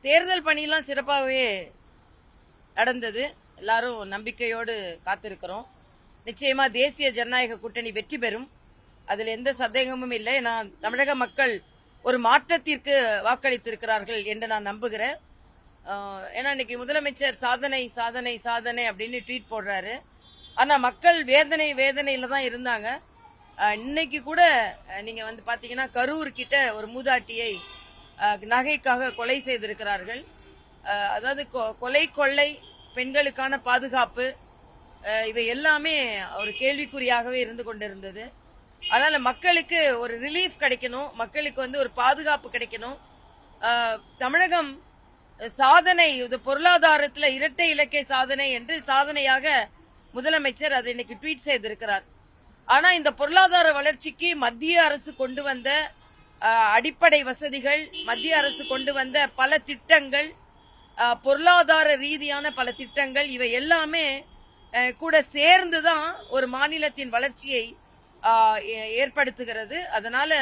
தேர்தல் பணியெல்லாம் சிறப்பாகவே நடந்தது. எல்லாரும் நம்பிக்கையோடு காத்திருக்கிறோம். நிச்சயமா தேசிய ஜனநாயக கூட்டணி வெற்றி பெறும். அதில் எந்த சந்தேகமும் இல்லை. நான் தமிழக மக்கள் ஒரு மாற்றத்திற்கு வாக்களித்திருக்கிறார்கள் என்று நான் நம்புகிறேன். ஏன்னா இன்னைக்கு முதலமைச்சர் சாதனை சாதனை சாதனை அப்படின்னு ட்வீட் போடுறாரு. ஆனா மக்கள் வேதனையில தான் இருந்தாங்க. இன்னைக்கு கூட நீங்க வந்து பாத்தீங்கன்னா கரூர் கிட்ட ஒரு மூதாட்டியை நகைக்காக கொலை செய்திருக்கிறார்கள். அதாவது கொலை கொள்ளை, பெண்களுக்கான பாதுகாப்பு, இவை எல்லாமே ஒரு கேள்விக்குறியாகவே இருந்து கொண்டிருந்தது. அதனால மக்களுக்கு ஒரு ரிலீஃப் கிடைக்கணும், மக்களுக்கு வந்து ஒரு பாதுகாப்பு கிடைக்கணும். தமிழகம் சாதனை, பொருளாதாரத்துல இரட்டை இலக்கை சாதனை என்று சாதனையாக முதலமைச்சர் அதை இன்னைக்கு ட்வீட் செய்திருக்கிறார். ஆனா இந்த பொருளாதார வளர்ச்சிக்கு மத்திய அரசு கொண்டு வந்த அடிப்படை வசதிகள், மத்திய அரசு கொண்டு வந்த பல திட்டங்கள், பொருளாதார ரீதியான பல திட்டங்கள், இவை எல்லாமே கூட சேர்ந்துதான் ஒரு மாநிலத்தின் வளர்ச்சியை ஏற்படுத்துகிறது. அதனால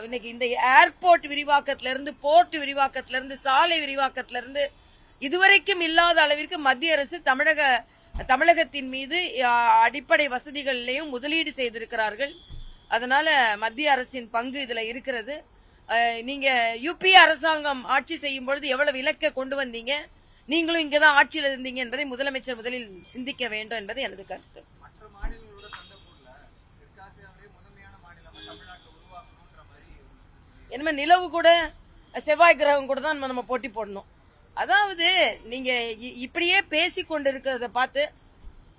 இன்னைக்கு இந்த ஏர்போர்ட் விரிவாக்கத்திலிருந்து, போர்ட் விரிவாக்கத்திலிருந்து, சாலை விரிவாக்கத்திலிருந்து இதுவரைக்கும் இல்லாத அளவிற்கு மத்திய அரசு தமிழகத்தின் மீது அடிப்படை வசதிகளிலையும் முதலீடு செய்திருக்கிறார்கள். அதனால மத்திய அரசின் பங்கு இதுல இருக்கிறது. நீங்க யுபிஏ அரசாங்கம் ஆட்சி செய்யும் பொழுது எவ்வளவு இலக்கை கொண்டு வந்தீங்க, நீங்களும் இங்கதான் ஆட்சியில் இருந்தீங்க என்பதை முதலமைச்சர் முதலில் சிந்திக்க வேண்டும் என்பது எனது கருத்து. என்ன நிலவு கூட செவ்வாய் கிரகம் கூட தான் நம்ம போட்டி போடணும். அதாவது நீங்க இப்படியே பேசி கொண்டிருக்கிறத பார்த்து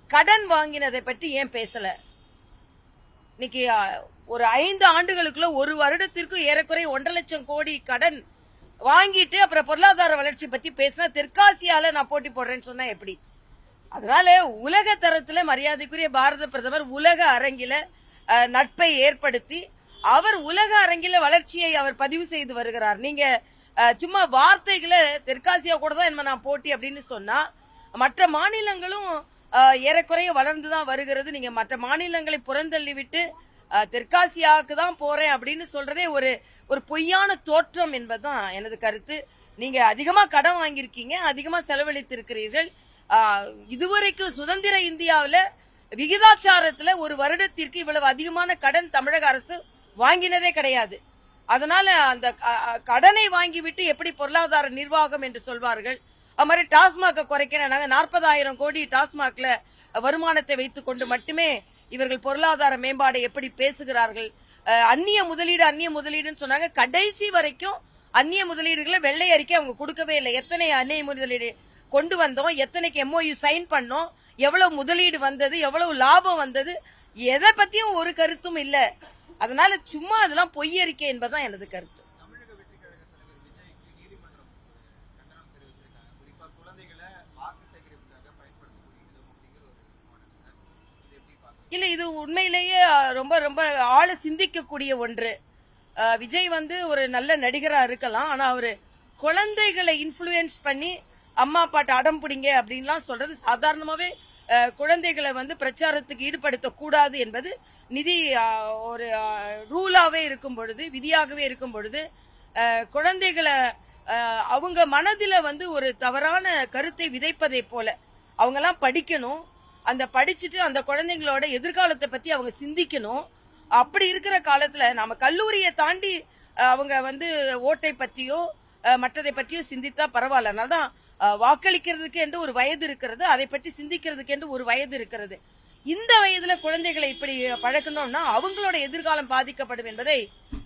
கடன் வாங்கினதை பற்றி ஏன் பேசல? இன்னைக்கு ஒரு 5 ஆண்டுகளுக்குள்ள ஒரு வருடத்திற்கு ஏறக்குறைய 1.5 லட்சம் கோடி கடன் வாங்கிட்டு அப்புறம் பொருளாதார வளர்ச்சி பத்தி பேசினா தெற்காசியால நான் போட்டி போடுறேன்னு சொன்னா எப்படி? அதனால உலக தரத்துல மரியாதைக்குரிய பாரத பிரதமர் உலக அரங்கில நட்பை ஏற்படுத்தி அவர் உலக அரங்கில வளர்ச்சியை அவர் பதிவு செய்து வருகிறார். நீங்க சும்மா வார்த்தைகளை தெற்காசியா கூட தான் என்ன நான் போட்டி அப்படின்னு சொன்னா, மற்ற மாநிலங்களும் ஏறக்குறைய வளர்ந்துதான் வருகிறது. நீங்க மற்ற மாநிலங்களை புறந்தள்ளி விட்டு தெற்காசியாவுக்கு தான் போறேன் அப்படின்னு சொல்றதே ஒரு பொய்யான தோற்றம் என்பதுதான் எனது கருத்து. நீங்க அதிகமா கடன் வாங்கியிருக்கீங்க, அதிகமா செலவழித்திருக்கிறீர்கள். இதுவரைக்கும் சுதந்திர இந்தியாவில விகிதாச்சாரத்துல ஒரு வருடத்திற்கு இவ்வளவு அதிகமான கடன் தமிழக அரசு வாங்கினதே கிடையாது. அதனால அந்த கடனை வாங்கிவிட்டு எப்படி பொருளாதார நிர்வாகம் என்று சொல்வார்கள்? அது மாதிரி டாஸ்மாக குறைக்கிறேன், 40,000 கோடி டாஸ்மாக்ல வருமானத்தை வைத்துக் கொண்டு மட்டுமே இவர்கள் பொருளாதார மேம்பாடை எப்படி பேசுகிறார்கள்? அந்நிய முதலீடுன்னு சொன்னாங்க. கடைசி வரைக்கும் அந்நிய முதலீடுகளை வெள்ளை அறிக்கை அவங்க கொடுக்கவே இல்லை. எத்தனை அந்நிய முதலீடு கொண்டு வந்தோம், எத்தனைக்கு MOU சைன் பண்ணோம், எவ்வளவு முதலீடு வந்தது, எவ்வளவு லாபம் வந்தது, எதை பத்தியும் ஒரு கருத்தும் இல்ல. அதனால சும்மா அதெல்லாம் பொய் அறிக்கை என்பதுதான் எனது கருத்து. இல்ல, இது உண்மையிலேயே ரொம்ப ரொம்ப ஆழ சிந்திக்கக்கூடிய ஒன்று. விஜய் வந்து ஒரு நல்ல நடிகரா இருக்கலாம், ஆனா அவரு குழந்தைகளை இன்ஃபுளுயன்ஸ் பண்ணி அம்மா அப்பாட்ட அடம் பிடிங்க அப்படின்லாம் சொல்றது சாதாரணமாவே குழந்தைகளை வந்து பிரச்சாரத்துக்கு ஈடுபடுத்த கூடாது என்பது நிதி ஒரு ரூலாவே இருக்கும் பொழுது, விதியாகவே இருக்கும் பொழுது, குழந்தைகளை அவங்க மனதில வந்து ஒரு தவறான கருத்தை விதைப்பதை போல அவங்க எல்லாம் படிக்கணும். அந்த படிச்சுட்டு அந்த குழந்தைங்களோட எதிர்காலத்தை பத்தி அவங்க சிந்திக்கணும். அப்படி இருக்கிற காலத்துல நாம கல்லூரியை தாண்டி அவங்க வந்து ஓட்டை பற்றியோ மற்றதை பற்றியோ சிந்தித்தா பரவாயில்ல. அதனால்தான் வாக்களிக்கிறதுக்கு என்று ஒரு வயது இருக்கிறது, அதை பற்றி சிந்திக்கிறதுக்கு என்று ஒரு வயது இருக்கிறது. இந்த வயதுல குழந்தைகளை இப்படி பழக்கணும்னா அவங்களோட எதிர்காலம் பாதிக்கப்படும் என்பதை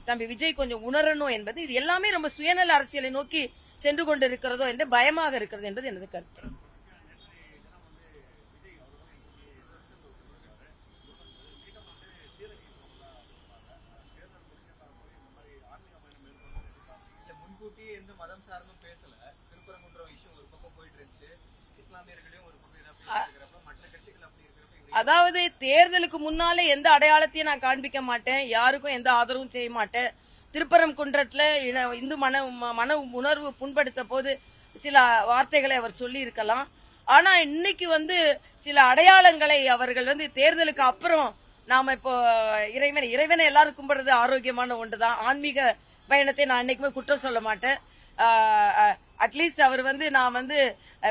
தம்பி விஜய் கொஞ்சம் உணரணும் என்பது, இது எல்லாமே ரொம்ப சுயநல அரசியலை நோக்கி சென்று கொண்டு இருக்கிறதோ என்று பயமாக இருக்கிறது என்பது எனது கருத்து. அதாவது தேர்தலுக்கு முன்னாலே எந்த அடையாளத்தையும் நான் காண்பிக்க மாட்டேன், யாருக்கும் எந்த ஆதரவும் செய்ய மாட்டேன். திருப்பரங்குன்றத்துல இந்து மன உணர்வு புண்படுத்த போது சில வார்த்தைகளை அவர் சொல்லி இருக்கலாம். ஆனா இன்னைக்கு வந்து சில அடையாளங்களை அவர்கள் வந்து தேர்தலுக்கு அப்புறம் நாம இப்போ இறைவனை எல்லாரும் கும்பிடுறது ஆரோக்கியமான ஒன்றுதான். ஆன்மீக பயணத்தை நான் என்னைக்குமே குற்றம் சொல்ல மாட்டேன். அட்லீஸ்ட் அவர் வந்து நான் வந்து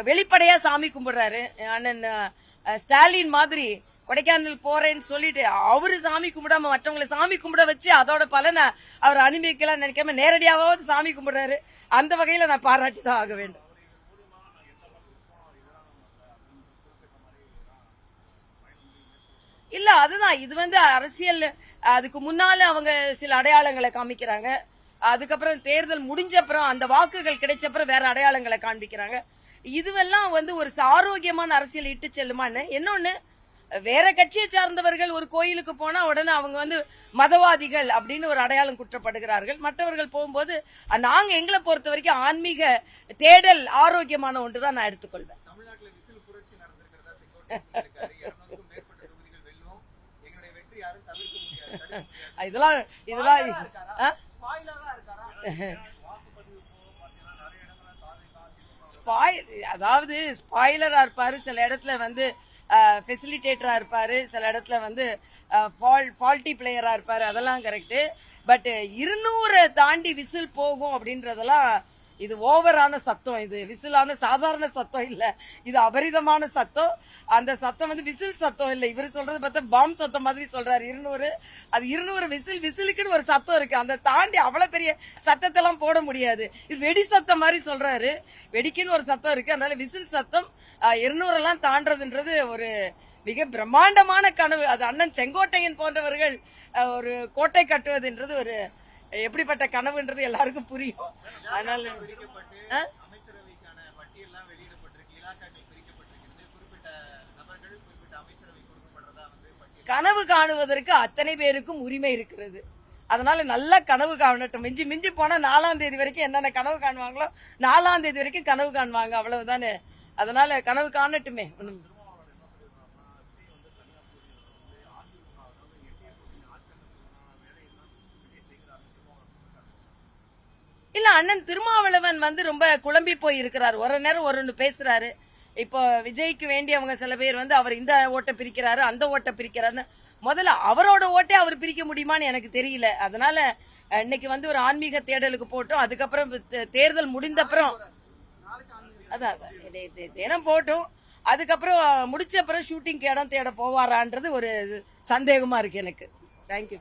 வெளிப்படையா சாமி கும்பிடுறாரு. அண்ணன் ஸ்டாலின் மாதிரி கொடைக்கானல் போறேன்னு சொல்லிட்டு அவரு சாமி கும்பிடாம மற்றவங்களை சாமி கும்பிட வச்சு அதோட பலனை அவர் அனுபவிக்கலாம் நினைக்காம நேரடியாவது சாமி கும்பிடுறாரு. அந்த வகையில நான் பாராட்டி தான் ஆக வேண்டும். இல்ல அதுதான் இது வந்து அரசியல். அதுக்கு முன்னால அவங்க சில அடையாளங்களை காமிக்கிறாங்க. அதுக்கப்புறம் தேர்தல் முடிஞ்ச அப்புறம் அந்த வாக்குகள் கிடைச்ச அப்புறம் வேற அடையாளங்களை காண்பிக்கிறாங்க. இதுவெல்லாம் வந்து ஒரு ஆரோக்கியமான அரசியல் இட்டு செல்லுமான்னு. இன்னொன்னு, வேற கட்சியை சார்ந்தவர்கள் ஒரு கோயிலுக்கு போனா உடனே அவங்க வந்து மதவாதிகள் அப்படின்னு ஒரு அடையாளம் குற்றப்படுகிறார்கள். மற்றவர்கள் போகும்போது நாங்க எங்களை பொறுத்த வரைக்கும் ஆன்மீக தேடல் ஆரோக்கியமான ஒன்றுதான் நான் எடுத்துக்கொள்வேன். இதெல்லாம் இதெல்லாம் அதாவது ஸ்பாயிலரா இருப்பாரு, சில இடத்துல வந்து ஃபெசிலிட்டேட்டரா இருப்பாரு, சில இடத்துல வந்து ஃபால்ட்டி பிளேயரா இருப்பாரு. அதெல்லாம் கரெக்ட். பட் 200 தாண்டி விசில் போகும் அப்படின்றதெல்லாம் இது ஓவரான சத்தம். இது விசிலான சாதாரண சத்தம் இல்ல, இது அபரிதமான சத்தம். அந்த சத்தம் வந்து விசில் சத்தம் இல்ல. இவர் சொல்றது பார்த்தா பாம் சத்தம் மாதிரி சொல்றாரு. 200 அது 200 விசிலுக்குன்னு ஒரு சத்தம் இருக்கு. அந்த தாண்டி அவ்வளவு பெரிய சத்தத்தை எல்லாம் போட முடியாது. இது வெடி சத்தம் மாதிரி சொல்றாரு. வெடிக்குன்னு ஒரு சத்தம் இருக்கு. அதனால விசில் சத்தம் 200 எல்லாம் தாண்டதுன்றது ஒரு மிக பிரம்மாண்டமான கனவு. அது அண்ணன் செங்கோட்டையன் போன்றவர்கள் ஒரு கோட்டை கட்டுவதுன்றது ஒரு எப்படிப்பட்ட கனவுன்றது எல்லாருக்கும் புரியும். அதனால கனவு காணுவதற்கு அத்தனை பேருக்கும் உரிமை இருக்கிறது. அதனால நல்லா கனவு காணட்டும். மிஞ்சி மிஞ்சி போனா 4ஆம் தேதி வரைக்கும் என்னென்ன கனவு காணுவாங்களோ 4ஆம் தேதி வரைக்கும் கனவு காணுவாங்க, அவ்வளவுதானே. அதனால கனவு காணட்டுமே. இல்ல, அண்ணன் திருமாவளவன் வந்து ரொம்ப குழம்பி போய் இருக்கிறார். ஒரு நேரம் ஒரு பேசுறாரு. இப்போ விஜய்க்கு வேண்டியவங்க சில பேர் வந்து அவர் இந்த ஓட்டை பிரிக்கிறாரு, அந்த ஓட்டை பிரிக்கிறாரு. முதல்ல அவரோட ஓட்டை அவர் பிரிக்க முடியுமான்னு எனக்கு தெரியல. அதனால இன்னைக்கு வந்து ஒரு ஆன்மீக தேடலுக்கு போட்டோம். அதுக்கப்புறம் தேர்தல் முடிந்த அப்புறம் அதான் தினம் போட்டோம். அதுக்கப்புறம் முடிச்ச அப்புறம் ஷூட்டிங் இடம் தேட போவாரான்றது ஒரு சந்தேகமா இருக்கு எனக்கு. தேங்க்யூ.